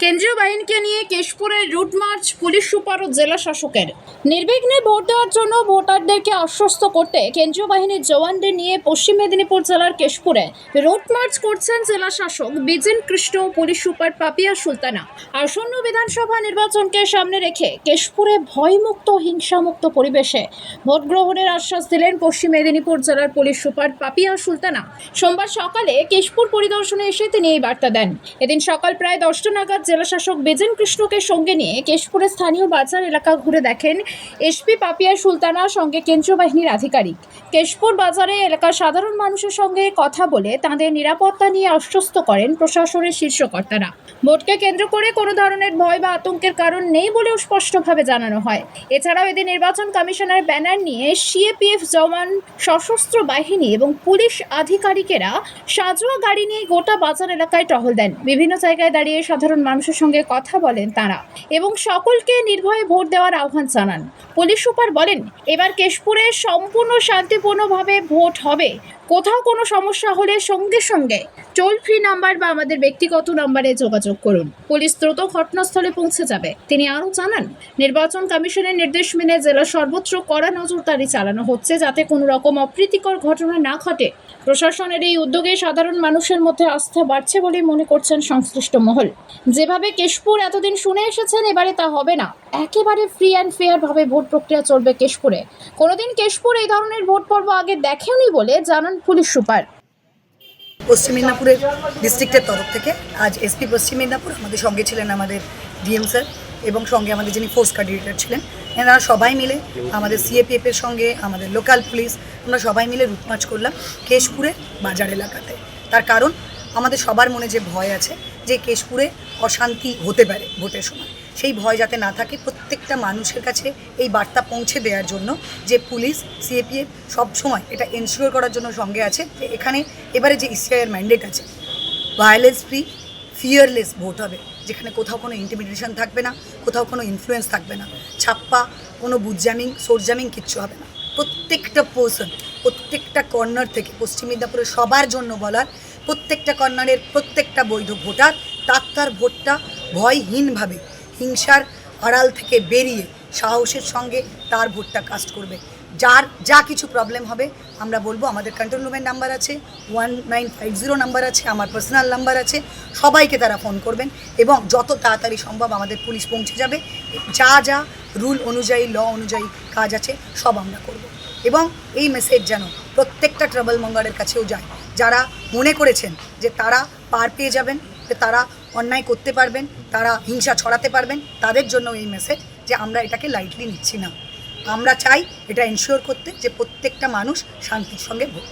কেন্দ্রীয় বাহিনীকে নিয়ে কেশপুরের রুট মার্চ পুলিশ সুপার ও জেলা শাসকের। নির্বিঘ্নে ভোট দেওয়ার জন্য ভোটারদেরকে আশ্বস্ত করতে কেন্দ্রীয় বাহিনীর জওয়ানদের নিয়ে পশ্চিম মেদিনীপুর জেলার কেশপুরে রুট মার্চ করছেন জেলা শাসক বিজেন কৃষ্ণ ও পুলিশ সুপার পাপিয়া সুলতানা। আসন্ন বিধানসভা নির্বাচনকে সামনে রেখে কেশপুরে ভয়মুক্ত হিংসামুক্ত পরিবেশে ভোট গ্রহণের আশ্বাস দিলেন পশ্চিম মেদিনীপুর জেলার পুলিশ সুপার পাপিয়া সুলতানা। সোমবার সকালে কেশপুর পরিদর্শনে এসে তিনি এই বার্তা দেন। এদিন সকাল প্রায় 10টা নাগাদ জেলা শাসক বিজেন কৃষ্ণকে সঙ্গে নিয়ে কেশপুরের স্থানীয় বাজার এলাকা ঘুরে দেখেন এসপি পাপিয়া সুলতানা, সঙ্গে কেন্দ্রীয় বাহিনীর আধিকারিক। কেশপুর বাজারে এলাকার সাধারণ মানুষের সঙ্গে কথা বলে তাদের নিরাপত্তা নিয়ে আশ্বস্ত করেন প্রশাসনের শীর্ষ কর্তারা। ভোটকে কেন্দ্র করে কোনো ধরনের ভয় বা আতঙ্কের কারণ নেই বলেও স্পষ্টভাবে জানানো হয়। এছাড়াও এদিন নির্বাচন কমিশনের ব্যানার নিয়ে সিএপিএফ জওয়ান, সশস্ত্র বাহিনী এবং পুলিশ আধিকারিকেরা সাজোয়া গাড়ি নিয়ে গোটা বাজার এলাকায় টহল দেন। বিভিন্ন জায়গায় দাঁড়িয়ে সাধারণ মানুষের সঙ্গে কথা বলেন তারা এবং সকলকে নির্ভয়ে ভোট দেওয়ার আহ্বান জানান। পুলিশ সুপার বলেন, এবার কেশপুরে সম্পূর্ণ শান্তিপূর্ণভাবে ভোট হবে। কোথাও কোনো সমস্যা হলে সঙ্গে সঙ্গে টোল ফ্রি নাম্বার বা আমাদের ব্যক্তিগত নাম্বারে যোগাযোগ করুন। পুলিশ দ্রুত ঘটনাস্থলে পৌঁছে যাবে। তিনি আরও জানান, নির্বাচন কমিশনের নির্দেশ মেনে জেলার সর্বত্র কড়া নজরদারি চালানো হচ্ছে যাতে কোনো রকম অপ্রীতিকর ঘটনা না ঘটে। প্রশাসনের এই উদ্যোগে সাধারণ মানুষের মধ্যে আস্থা বাড়ছে বলে মনে করছেন সংশ্লিষ্ট মহল। যেভাবে কেশপুর এতদিন শুনে এসেছেন, এবারে তা হবে না। একেবারে ফ্রি অ্যান্ড ফেয়ার ভাবে ভোট প্রক্রিয়া চলবে কেশপুরে। কোনোদিন কেশপুর এই ধরনের ভোট পর্ব আগে দেখেওনি বলে জানান পুলিশ সুপার। পশ্চিম মেদিনীপুরের ডিস্ট্রিক্টের তরফ থেকে আজ এসপি পশ্চিম মেদিনীপুর আমাদের সঙ্গে ছিলেন, আমাদের ডিএম স্যার এবং সঙ্গে আমাদের যিনি ফোর্স কোঅর্ডিনেটর ছিলেন, এনারা সবাই মিলে আমাদের সিএপিএফের সঙ্গে আমাদের লোকাল পুলিশ, আমরা সবাই মিলে রুট মার্চ করলাম কেশপুরে বাজার এলাকাতে। তার কারণ আমাদের সবার মনে যে ভয় আছে যে কেশপুরে অশান্তি হতে পারে ভোটের সময়, সেই ভয় যাতে না থাকে প্রত্যেকটা মানুষের কাছে এই বার্তা পৌঁছে দেওয়ার জন্য যে পুলিশ সিএপিএফ সবসময় এটা এনশিওর করার জন্য সঙ্গে আছে যে এখানে এবারে যে ইসিআইয়ের ম্যান্ডেট আছে, ভায়োলেন্স ফ্রি ফিয়ারলেস ভোট হবে, যেখানে কোথাও কোনো ইন্টিমিডেশন থাকবে না, কোথাও কোনো ইনফ্লুয়েন্স থাকবে না, ছাপ্পা কোনো বুথ জ্যামিং সোর্স জ্যামিং কিচ্ছু হবে না। প্রত্যেকটা পার্সন প্রত্যেকটা কর্নার থেকে পশ্চিম মেদিনীপুরের সবার জন্য বলার, প্রত্যেকটা কর্নারের প্রত্যেকটা বৈধ ভোটার তার ভোটটা ভয়হীনভাবে হিংসার আড়াল থেকে বেরিয়ে সাহসের সঙ্গে তার ভোটটা কাস্ট করবে। যার যা কিছু প্রবলেম হবে আমরা বলবো, আমাদের কন্ট্রোল রুমের নাম্বার আছে, 1950 নাম্বার আছে, আমার পার্সোনাল নাম্বার আছে, সবাইকে তারা ফোন করবেন এবং যত তাড়াতাড়ি সম্ভব আমাদের পুলিশ পৌঁছে যাবে। যা যা রুল অনুযায়ী ল অনুযায়ী কাজ আছে সব আমরা করব এবং এই মেসেজ যেন প্রত্যেকটা ট্রাবল মঙ্গারের কাছেও যায়, যারা মনে করেছেন যে তারা পার পেয়ে যাবেন, যে তারা অন্যায় করতে পারবেন, তারা হিংসা ছড়াতে পারবেন, তাদের জন্য এই মেসেজ যে আমরা এটাকে লাইটলি নিচ্ছি না। আমরা চাই এটা এনশিওর করতে যে প্রত্যেকটা মানুষ শান্তির সঙ্গে ভোট